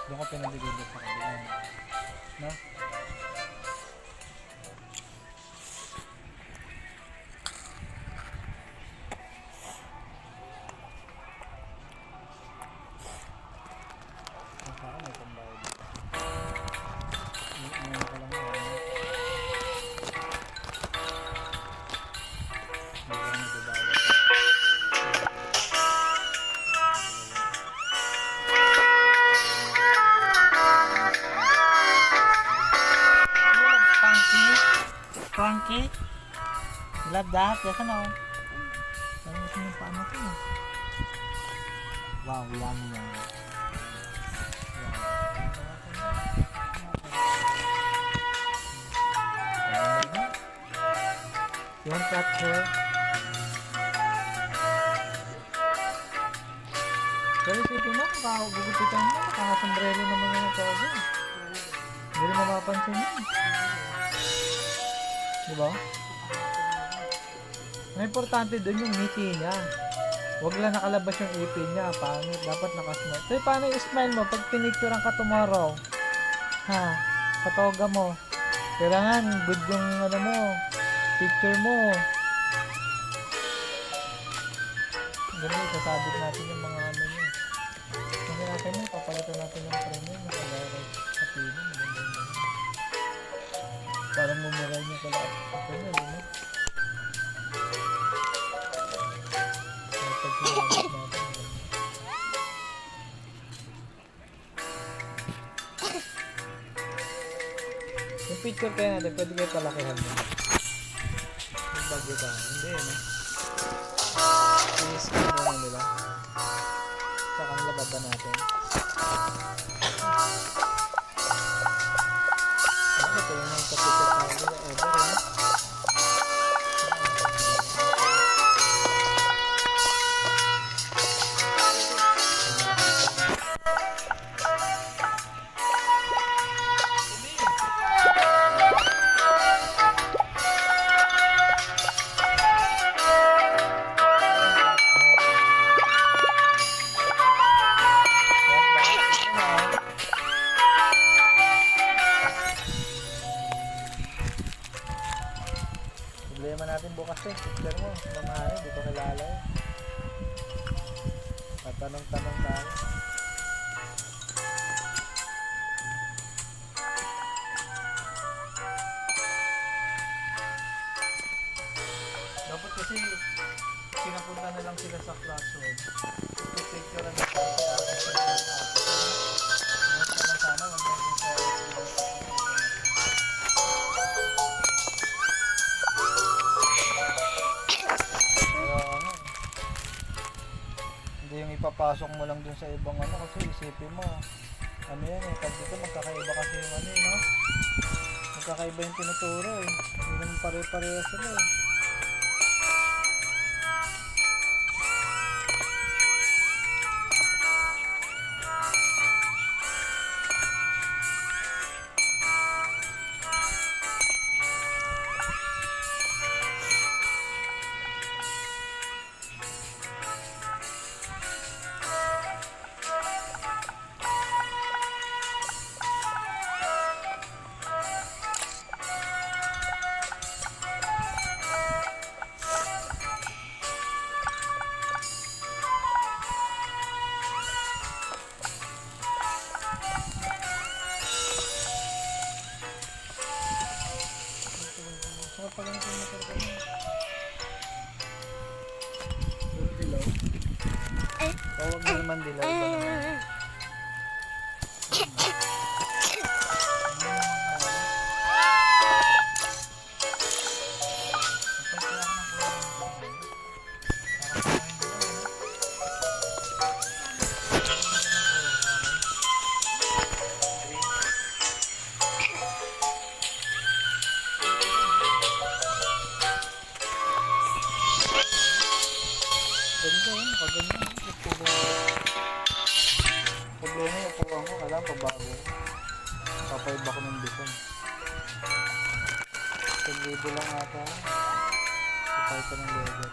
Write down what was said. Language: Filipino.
Doon ko pinabigay sa kabila. No? May pambayad dito. Ano ko lang yun. May kami nagbabayad. Frankie? You love that? Yes or no? Parang gusto mo pa ano to? Wow, yummy yan. You want that hair? Pero isipin mo, gugupitan mo, nakakasombrero naman yun ang todo. Hindi rin mapapansin yun. Diba? Ang importante dun yung ngiti niya. Huwag lang nakalabas yung ipin niya. Pangit. Dapat nakasmile. So, paano yung smile mo? Pag pinicturean ka tomorrow. Ha? Katoga mo. Kailangan good yung ano mo. Picture mo. Ganun, sasabit natin yung mga ano niya. Kasi natin mo, papalitan natin yung frame niya. Nakalagay sa pino. Parang mumuray niya pala. Ito niya, no? Yung picture kaya natin, pwede kayo palakihan mo. Magbago ka. Hindi, no? I-scan mo lang nila. Saka ang lababan natin. Ito yung nagpapicture tayo nila ever, no? Problema natin bukas eh, picture mo, mamahay, di ko kilala eh. Tatanong-tanong tayo. Dapat kasi, pinapunta na lang sila sa classroom. Picture na lang sila sa akin. Sana, wag natin sa hindi yung ipapasok mo lang dun sa ibang ano kasi isipin mo ano yan eh, pag dito magkakaiba kasi yung ano eh, no? Magkakaiba yung tinuturo eh, hindi naman pare-pareha sila eh. Pag ano kung motor ka mo? Dilaw? Huwag na naman dilaw. Ganda yun, nakaganda. Problema yung upuan ko, kailangan pabago. Papaiba ko ng design. 10,000 lang ata. Kapay ko ng leather.